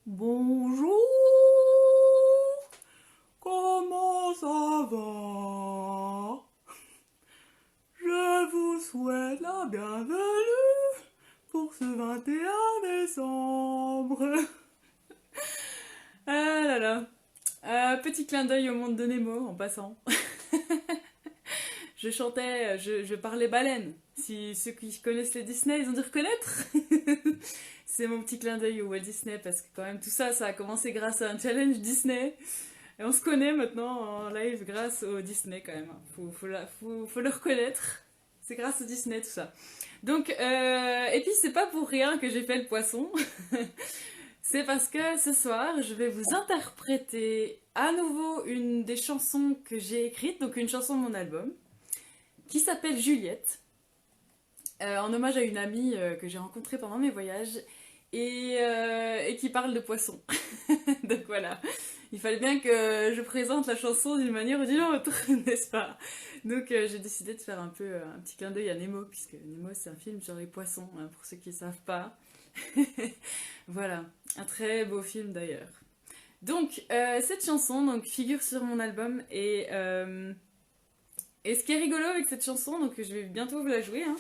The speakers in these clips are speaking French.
Bonjour, comment ça va? Je vous souhaite la bienvenue pour ce 21 décembre. Ah là là, petit clin d'œil au monde de Nemo en passant. Je chantais, je parlais baleine. Si ceux qui connaissent les Disney, ils ont dû reconnaître. C'est mon petit clin d'œil au Walt Disney parce que quand même tout ça, ça a commencé grâce à un challenge Disney. Et on se connaît maintenant en live grâce au Disney quand même. Faut le reconnaître. C'est grâce au Disney tout ça. Donc, et puis c'est pas pour rien que j'ai fait le poisson. C'est parce que ce soir, je vais vous interpréter à nouveau une des chansons que j'ai écrites, donc une chanson de mon album, qui s'appelle Juliette, en hommage à une amie que j'ai rencontrée pendant mes voyages et qui parle de poissons. Donc voilà, il fallait bien que je présente la chanson d'une manière ou d'une autre, n'est-ce pas? Donc j'ai décidé de faire un peu un petit clin d'œil à Nemo, puisque Nemo c'est un film sur les poissons, hein, pour ceux qui ne savent pas. Voilà, un très beau film d'ailleurs. Donc cette chanson donc, figure sur mon album et ce qui est rigolo avec cette chanson, donc je vais bientôt vous la jouer, hein,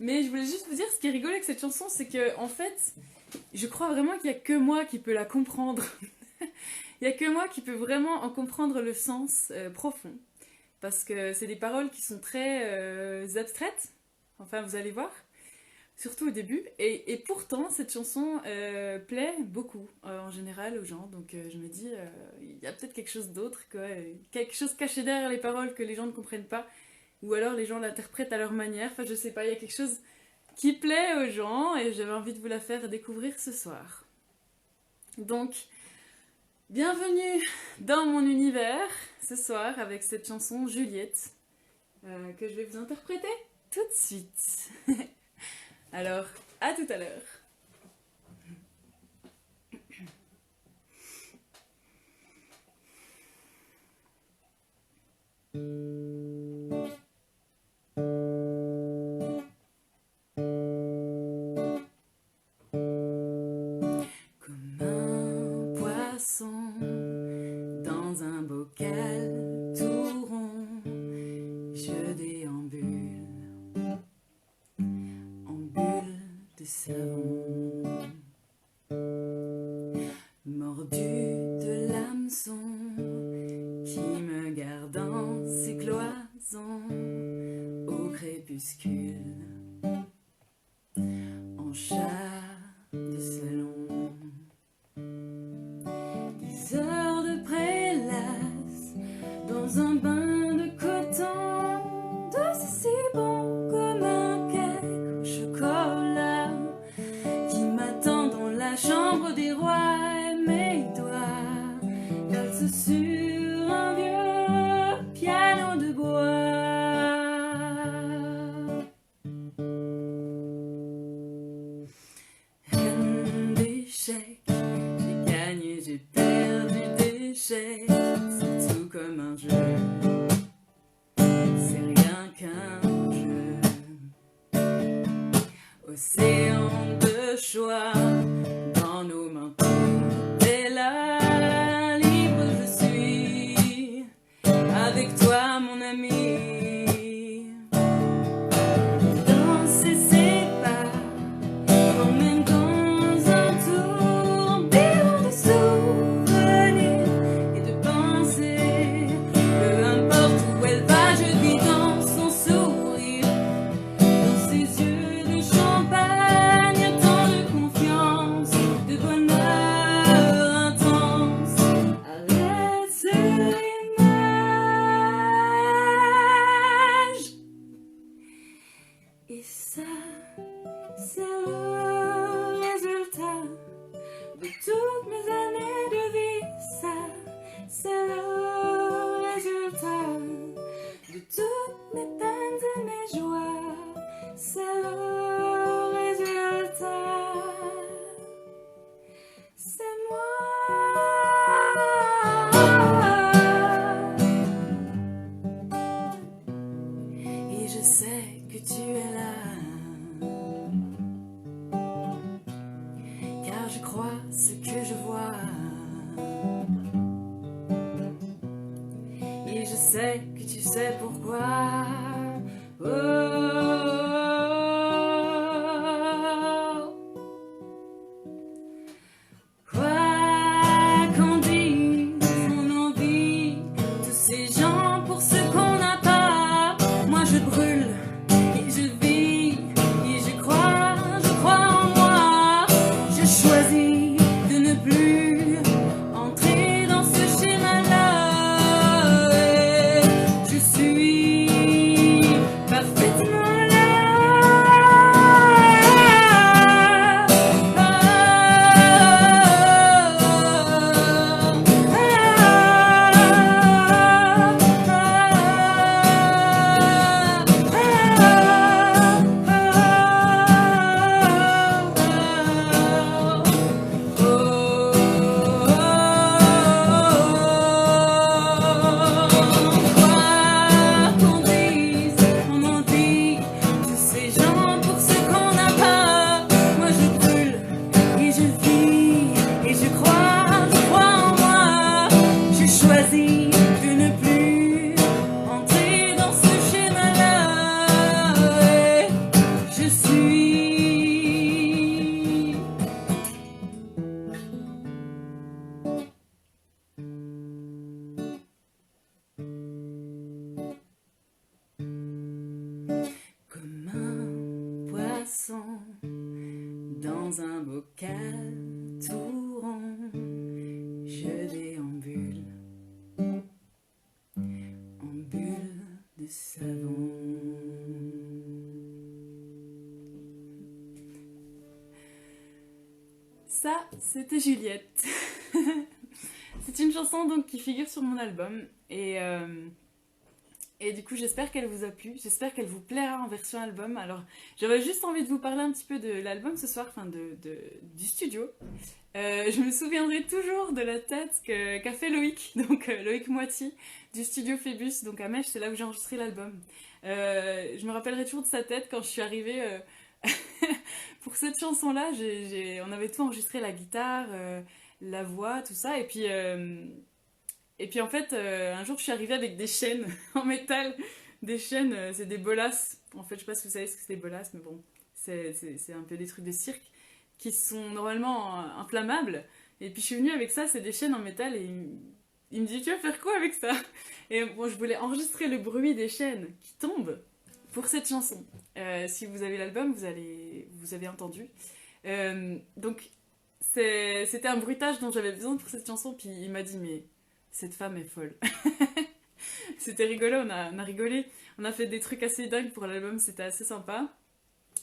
mais je voulais juste vous dire ce qui est rigolo avec cette chanson, c'est que en fait, je crois vraiment qu'il n'y a que moi qui peux la comprendre. Il n'y a que moi qui peux vraiment en comprendre le sens profond. Parce que c'est des paroles qui sont très abstraites. Enfin, vous allez voir. Surtout au début. Et pourtant, cette chanson plaît beaucoup en général aux gens. Donc je me dis, il y a peut-être quelque chose d'autre, quoi. Quelque chose caché derrière les paroles que les gens ne comprennent pas. Ou alors les gens l'interprètent à leur manière. Enfin, je sais pas, il y a quelque chose qui plaît aux gens. Et j'avais envie de vous la faire découvrir ce soir. Donc, bienvenue dans mon univers ce soir avec cette chanson Juliette que je vais vous interpréter tout de suite. Alors, à tout à l'heure. Comme un poisson dans un bocal tout rond, je déambule en bulle de savon, mordu de l'hameçon qui me garde dans ses cloisons au crépuscule, en chat de salon. 10 heures de prélasse dans un bain de coton, douce si bon comme un cake au chocolat qui m'attend dans la chambre des rois. Et mes doigts valsent sur un vieux piano de bois. Reine d'échecs, j'ai gagné, j'ai perdu d'échecs, c'est tout comme un jeu, c'est rien qu'un jeu. Océan de choix dans nos mains, tout est là, libre je suis, avec toi mon ami. Danser ses pas, emmène dans un tourbillon de souvenirs et de pensées. Peu importe où elle va, je vis dans son sourire, dans ses yeux de champagne, tant de confiance, de bonheur intense. Arrête sur l'image. Et ça, c'est le résultat de toutes mes années de vie. Ça, c'est le résultat de toutes mes peines et mes joies. C'est le résultat. C'est moi. Et je sais que tu es là, car je crois ce que je vois. Et je sais que tu sais pourquoi. Oh. Quoi qu'on dise, on envie tous ces gens pour ce qu'on n'a pas. Moi je brûle et je vis et je crois en moi. Je choisis de ne plus entrer dans ce schéma-là. Et je suis parfaitement là. Comme un poisson dans un bocal tout rond, je déambule en bulle de savon. Ça, c'était Juliette. C'est une chanson donc qui figure sur mon album et du coup, j'espère qu'elle vous a plu, j'espère qu'elle vous plaira en version album. Alors, j'avais juste envie de vous parler un petit peu de l'album ce soir, enfin du studio. Je me souviendrai toujours de la tête qu'a fait Loïc, donc Loïc Moiti, du studio Phébus, donc à Mèche, c'est là où j'ai enregistré l'album. Je me rappellerai toujours de sa tête quand je suis arrivée pour cette chanson-là. On avait tout enregistré, la guitare, la voix, tout ça, et puis en fait, un jour je suis arrivée avec des chaînes en métal. Des chaînes, c'est des bolasses. En fait, je sais pas si vous savez ce que c'est des bolasses, mais bon, c'est un peu des trucs de cirque qui sont normalement inflammables. Et puis je suis venue avec ça, c'est des chaînes en métal, et il me dit tu vas faire quoi avec ça? Et bon, je voulais enregistrer le bruit des chaînes qui tombent pour cette chanson. Si vous avez l'album, vous avez entendu. Donc c'était un bruitage dont j'avais besoin pour cette chanson, puis il m'a dit mais cette femme est folle. C'était rigolo, on a rigolé, on a fait des trucs assez dingues pour l'album, c'était assez sympa.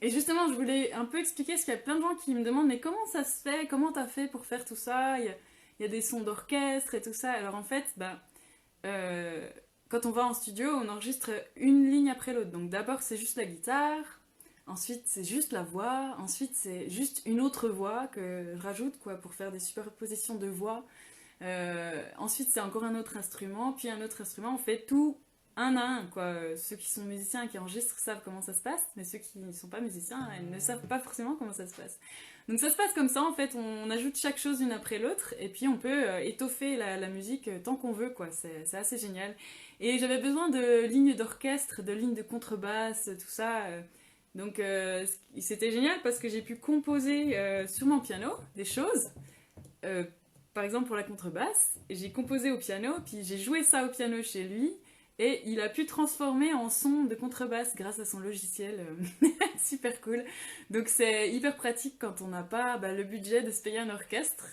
Et justement, je voulais un peu expliquer, parce qu'il y a plein de gens qui me demandent mais comment ça se fait, comment t'as fait pour faire tout ça, il y a des sons d'orchestre et tout ça. Alors en fait, quand on va en studio, on enregistre une ligne après l'autre. Donc d'abord c'est juste la guitare, ensuite c'est juste la voix, ensuite c'est juste une autre voix que je rajoute quoi, pour faire des superpositions de voix. Ensuite c'est encore un autre instrument, puis un autre instrument, on fait tout un à un quoi. Ceux qui sont musiciens et qui enregistrent savent comment ça se passe, mais ceux qui ne sont pas musiciens, ils ne savent pas forcément comment ça se passe. Donc ça se passe comme ça en fait, on ajoute chaque chose une après l'autre, et puis on peut étoffer la musique tant qu'on veut quoi, c'est assez génial. Et j'avais besoin de lignes d'orchestre, de lignes de contrebasse, tout ça. Donc c'était génial parce que j'ai pu composer sur mon piano des choses. Par exemple pour la contrebasse, j'ai composé au piano, puis j'ai joué ça au piano chez lui, et il a pu transformer en son de contrebasse grâce à son logiciel. Super cool. Donc c'est hyper pratique quand on n'a pas le budget de se payer un orchestre.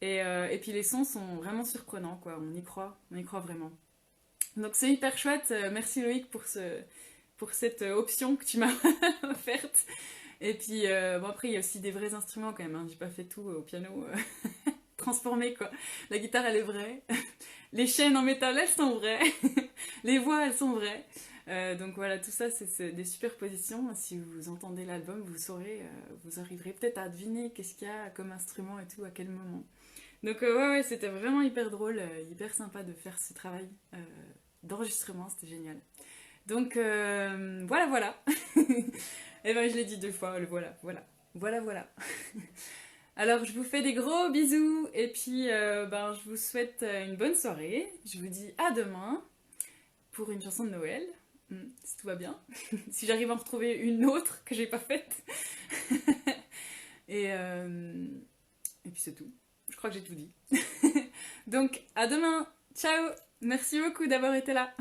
Et puis les sons sont vraiment surprenants, quoi. On y croit vraiment. Donc c'est hyper chouette. Merci Loïc pour cette option que tu m'as offerte. Et puis bon, après il y a aussi des vrais instruments quand même, hein. J'ai pas fait tout au piano. Transformé quoi. La guitare elle est vraie, les chaînes en métal elles sont vraies, les voix elles sont vraies. Donc voilà, tout ça c'est des superpositions. Si vous entendez l'album, vous saurez, vous arriverez peut-être à deviner qu'est-ce qu'il y a comme instrument et tout, à quel moment. Donc ouais, c'était vraiment hyper drôle, hyper sympa de faire ce travail d'enregistrement, c'était génial. Donc voilà. Et ben je l'ai dit 2 fois, le voilà. Alors, je vous fais des gros bisous et puis ben, je vous souhaite une bonne soirée. Je vous dis à demain pour une chanson de Noël, si tout va bien. Si j'arrive à en retrouver une autre que j'ai pas faite. et, euh, et puis c'est tout. Je crois que j'ai tout dit. Donc, à demain. Ciao. Merci beaucoup d'avoir été là.